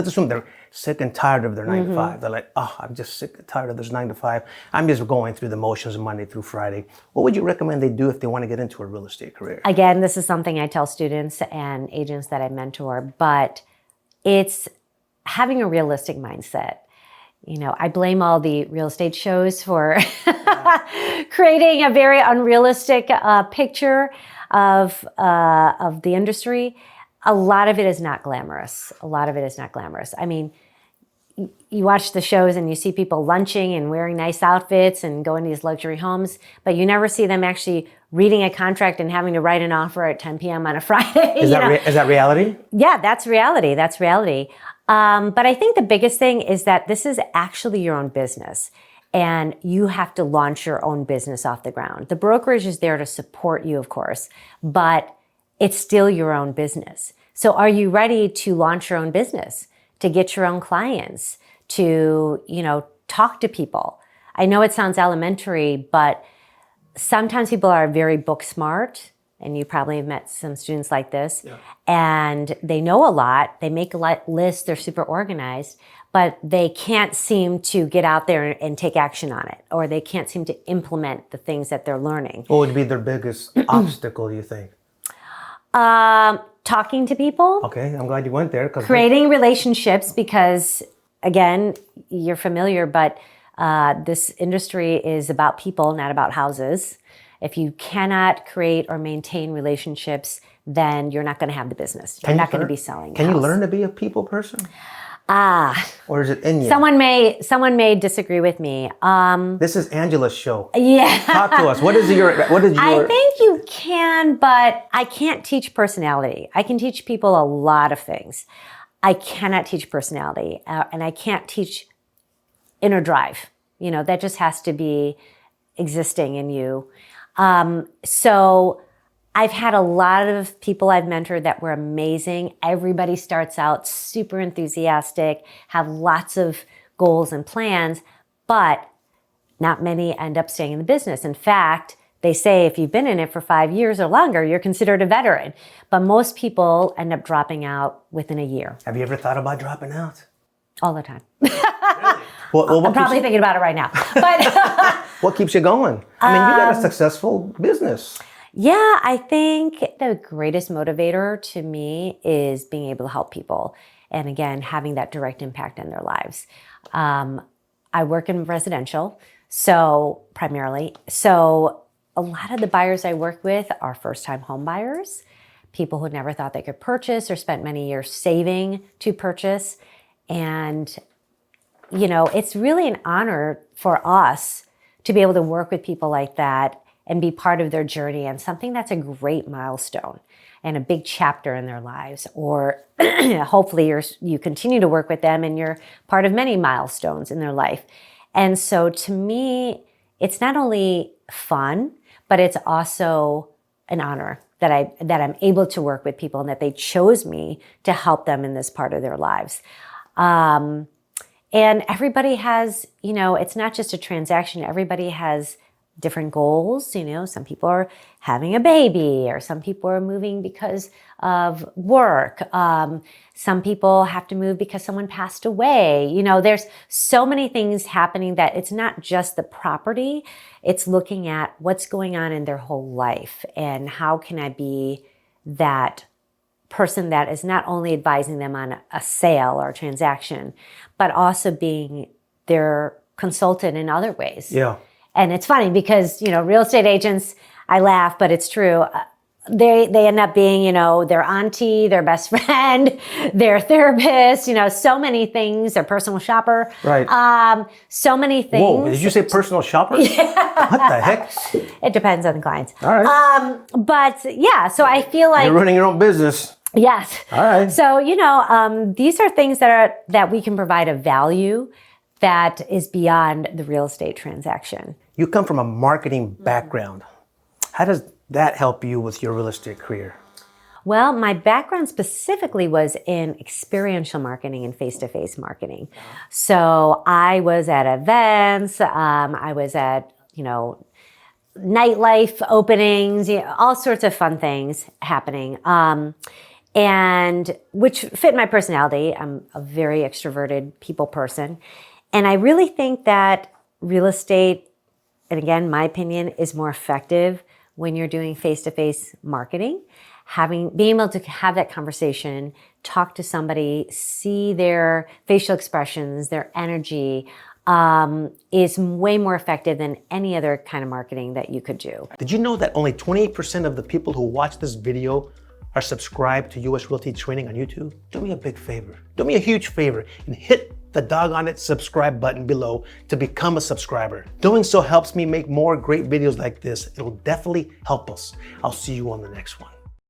Let's assume they're sick and tired of their 9 to 5. They're like, oh, I'm just sick and tired of this 9 to 5. I'm just going through the motions Monday through Friday. What would you recommend they do if they want to get into a real estate career? Again, this is something I tell students and agents that I mentor, but it's having a realistic mindset. I blame all the real estate shows for creating a very unrealistic picture of the industry. A lot of it is not glamorous. I mean, you watch the shows and you see people lunching and wearing nice outfits and going to these luxury homes, but you never see them actually reading a contract and having to write an offer at 10 p.m. on a Friday. Is that reality? Yeah, that's reality. But I think the biggest thing is that this is actually your own business and you have to launch your own business off the ground. The brokerage is there to support you, of course, but it's still your own business. So are you ready to launch your own business, to get your own clients, to, talk to people? I know it sounds elementary, but sometimes people are very book smart, and you probably have met some students like this, and they know a lot, they make a lot lists, they're super organized, but they can't seem to get out there and take action on it, or they can't seem to implement the things that they're learning. What would be their biggest obstacle, do you think? Talking to people. Okay, I'm glad you went there. Creating relationships, because again, you're familiar, but this industry is about people, not about houses. If you cannot create or maintain relationships, then you're not going to have the business. You're not going to be selling. Can you learn to be a people person? Or is it in you? Someone may disagree with me. This is Angela's show. Yeah. Talk to us. What is your? I think you can, but I can't teach personality. I can teach people a lot of things. I cannot teach personality, and I can't teach inner drive. That just has to be existing in you. So I've had a lot of people I've mentored that were amazing. Everybody starts out super enthusiastic, have lots of goals and plans, but not many end up staying in the business. In fact, they say if you've been in it for 5 years or longer, you're considered a veteran. But most people end up dropping out within a year. Have you ever thought about dropping out? All the time. Well, I'm probably thinking about it right now. But what keeps you going? I mean, you got a successful business. Yeah, I think the greatest motivator to me is being able to help people. And again, having that direct impact in their lives. I work in residential, primarily. So a lot of the buyers I work with are first-time home buyers, people who never thought they could purchase or spent many years saving to purchase. And, it's really an honor for us to be able to work with people like that and be part of their journey and something that's a great milestone and a big chapter in their lives. Or hopefully you continue to work with them and you're part of many milestones in their life. And so to me, it's not only fun, but it's also an honor that I'm able to work with people and that they chose me to help them in this part of their lives. And everybody has, it's not just a transaction. Everybody has different goals. Some people are having a baby, or some people are moving because of work. Some people have to move because someone passed away. There's so many things happening that it's not just the property. It's looking at what's going on in their whole life and how can I be that person that is not only advising them on a sale or a transaction, but also being their consultant in other ways. Yeah. And it's funny because, real estate agents, I laugh, but it's true. They end up being, their auntie, their best friend, their therapist, so many things, their personal shopper. Right. So many things. Whoa, did you say personal shopper? Yeah. What the heck? It depends on the clients. All right. But yeah, so I feel like you're running your own business. Yes. All right. So, these are things that we can provide a value that is beyond the real estate transaction. You come from a marketing background. How does that help you with your real estate career? Well, my background specifically was in experiential marketing and face-to-face marketing. So I was at events, I was at, nightlife openings, all sorts of fun things happening. and which fit my personality. I'm a very extroverted people person. And I really think that real estate, and again, my opinion, is more effective when you're doing face-to-face marketing. Being able to have that conversation, talk to somebody, see their facial expressions, their energy, is way more effective than any other kind of marketing that you could do. Did you know that only 28% of the people who watch this video are subscribed to US Realty Training on YouTube? Do me a big favor. Do me a huge favor and hit the doggone it subscribe button below to become a subscriber. Doing so helps me make more great videos like this. It'll definitely help us. I'll see you on the next one.